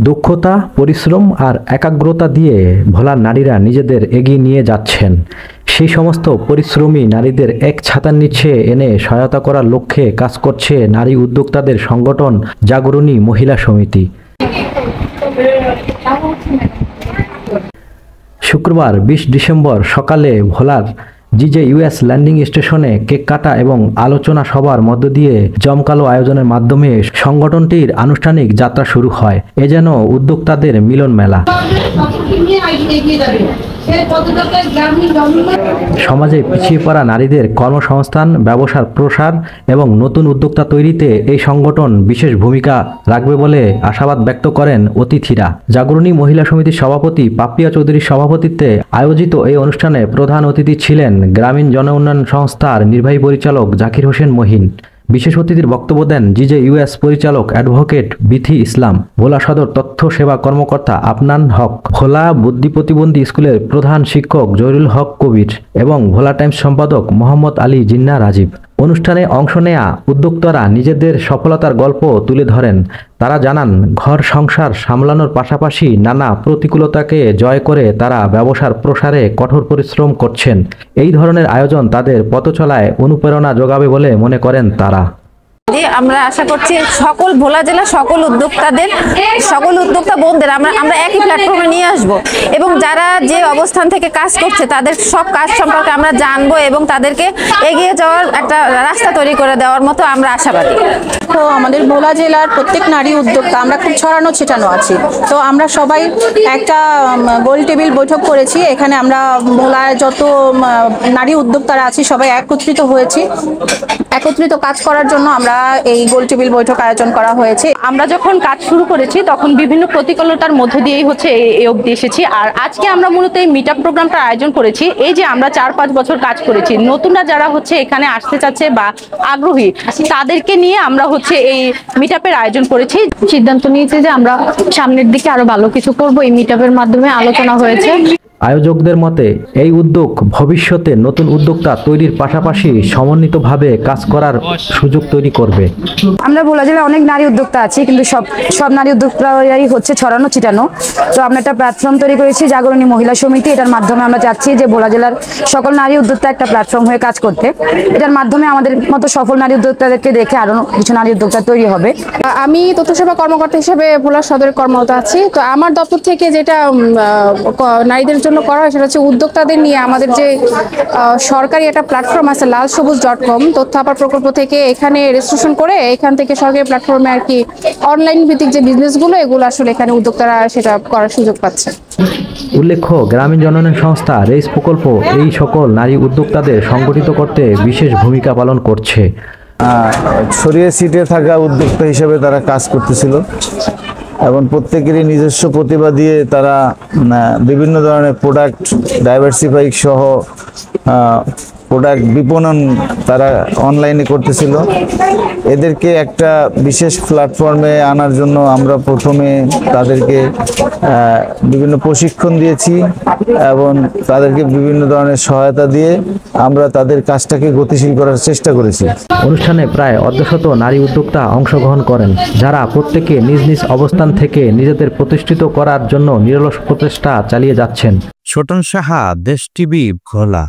দক্ষতা, পরিশ্রম আর একাগ্রতা দিয়ে ভোলার নারীরা নিজেদের এগিয়ে নিয়ে যাচ্ছেন। সেই সমস্ত পরিশ্রমী নারীদের এক ছাতার নিচে এনে সহায়তা করার লক্ষ্যে কাজ করছে নারী উদ্যোক্তাদের সংগঠন জাগরণী মহিলা সমিতি। শুক্রবার 20 ডিসেম্বর সকালে ভোলার জিজেইউএস ল্যান্ডিং স্টেশনে কেক কাটা এবং আলোচনা সভার মধ্য দিয়ে জমকালো আয়োজনের মাধ্যমে সংগঠনটির আনুষ্ঠানিক যাত্রা শুরু হয়। এ যেন উদ্যোক্তাদের মিলন মেলা। সমাজে পিছিয়ে পড়া নারীদের কর্মসংস্থান, ব্যবসার প্রসার এবং নতুন উদ্যোক্তা তৈরিতে এই সংগঠন বিশেষ ভূমিকা রাখবে বলে আশাবাদ ব্যক্ত করেন অতিথিরা। জাগরণী মহিলা সমিতির সভাপতি পাপিয়া চৌধুরীর সভাপতিত্বে আয়োজিত এই অনুষ্ঠানে প্রধান অতিথি ছিলেন গ্রামীণ জন উন্নয়ন সংস্থার নির্বাহী পরিচালক জাকির হোসেন মহিন। বিশেষ অতিথির বক্তব্য দেন জিজেইউএস পরিচালক অ্যাডভোকেট বিথি ইসলাম, ভোলা সদর তথ্য সেবা কর্মকর্তা আফনান হক, ভোলা বুদ্ধি প্রতিবন্ধী স্কুলের প্রধান শিক্ষক জহিরুল হক কবির এবং ভোলা টাইমস সম্পাদক মোহাম্মদ আলী জিন্না রাজীব। অনুষ্ঠানে অংশ নেয়া উদ্যোক্তারা নিজেদের সফলতার গল্প তুলে ধরেন। তারা জানান, ঘর সংসার সামলানোর পাশাপাশি নানা প্রতিকূলতাকে জয় করে তারা ব্যবসার প্রসারে কঠোর পরিশ্রম করছেন। এই ধরনের আয়োজন তাদের পথচলায় অনুপ্রেরণা যোগাবে বলে মনে করেন তারা। আমরা আশা করছি সকল ভোলা জেলা সকল উদ্যোক্তা বোনদের আমরা একই প্ল্যাটফর্মে নিয়ে আসব এবং যারা যে অবস্থান থেকে কাজ করছে তাদের সব কাজ সম্পর্কে আমরা জানবো এবং তাদেরকে এগিয়ে যাওয়ার একটা রাস্তা তৈরি করে দেওয়ার মতো আমরা আশাবাদী। তো আমাদের ভোলা জেলার প্রত্যেক নারী উদ্যোক্তা আমরা খুব ছড়ানো ছিটানো আছি। তো আমরা সবাই একটা গোল টেবিল বৈঠক করেছি। এখানে আমরা ভোলায় যত নারী উদ্যোক্তারা আছি সবাই একত্রিত হয়েছি। একত্রিত কাজ করার জন্য আমরা এই গোল টেবিল বৈঠক আয়োজন করা হয়েছে। আমরা যখন কাজ শুরু করেছি তখন বিভিন্ন প্রতিকূলতার মধ্যে দিয়েই এই অবধি এসেছি। আর আজকে আমরা মূলত এই মিট আপ প্রোগ্রামটা আয়োজন করেছি। এই যে আমরা 4-5 বছর কাজ করেছি, নতুনরা যারা এখানে আসতে চাচ্ছে বা আগ্রহী তাদেরকে নিয়ে আমরা এই মিট আপের আয়োজন করেছি। সিদ্ধান্ত নিয়েছি যে আমরা সামনের দিকে আরো ভালো কিছু করব। এই মিট আপের মাধ্যমে আলোচনা হয়েছে। আয়োজকদের মতে এই উদ্যোগ ভবিষ্যতে নতুন উদ্যোক্তা তৈরির পাশাপাশি সমন্বিতভাবে কাজ করার সুযোগ তৈরি করবে। আমরা ভোলা জেলায় অনেক নারী উদ্যোক্তা আছি, কিন্তু সব নারী উদ্যোক্তারাই ছড়ানো ছিটানো। তো আমরা একটা প্ল্যাটফর্ম তৈরি করেছি জাগরণী মহিলা সমিতি। এটার মাধ্যমে আমরা চাচ্ছি যে ভোলা জেলার সকল নারী উদ্যোক্তা একটা প্ল্যাটফর্ম হয়ে কাজ করতে। এটার মাধ্যমে আমাদের মতো সফল নারী উদ্যোক্তাদেরকে দেখে আরো কিছু নারী উদ্যোক্তা তৈরি হবে। আমি তথ্য সেবা কর্মকর্তা হিসেবে ভোলা সদরে কর্মরত আছি। তো আমার দপ্তর থেকে যেটা নারীদের জন্য করা হয় সেটা হচ্ছে উদ্যোক্তাদের নিয়ে আমাদের যে সরকারি একটা প্ল্যাটফর্ম আছে lalsobuz.com তথ্য আপার প্রকল্প থেকে এখানে রেজিস্ট্রেশন করে এখান থেকে সরকারি প্ল্যাটফর্মে আর কি অনলাইন ভিত্তিক যে বিজনেসগুলো এগুলো আসলে এখানে উদ্যোক্তারা সেটা করার সুযোগ পাচ্ছে। উল্লেখ্য, গ্রামীণ জন উন্নয়ন সংস্থা রেইস প্রকল্প এই সকল নারী উদ্যোক্তাদের সংগঠিত করতে বিশেষ ভূমিকা পালন করছে। ছড়িয়ে ছিটিয়ে থাকা উদ্যোক্তা হিসেবে তারা কাজ করতেছিল এবং প্রত্যেকেরই নিজস্ব প্রতিভা দিয়ে তারা বিভিন্ন ধরনের প্রোডাক্ট ডাইভার্সিফাই সহ প্রোডাক্ট বিপণন তারা অনলাইনে করতেছিল। এদেরকে একটা বিশেষ প্ল্যাটফর্মে আনার জন্য আমরা প্রথমে তাদেরকে বিভিন্ন প্রশিক্ষণ দিয়েছি এবং তাদেরকে বিভিন্ন ধরনের সহায়তা দিয়ে আমরা তাদের কাজটাকে গতিশীল করার চেষ্টা করেছি। অনুষ্ঠানে প্রায় অর্ধশত নারী উদ্যোক্তা অংশগ্রহণ করেন, যারা প্রত্যেকে নিজ নিজ অবস্থান থেকে নিজেদের প্রতিষ্ঠিত করার জন্য নিরলস প্রচেষ্টা চালিয়ে যাচ্ছেন। ছোটন সাহা, দেশ টিভি, ভোলা।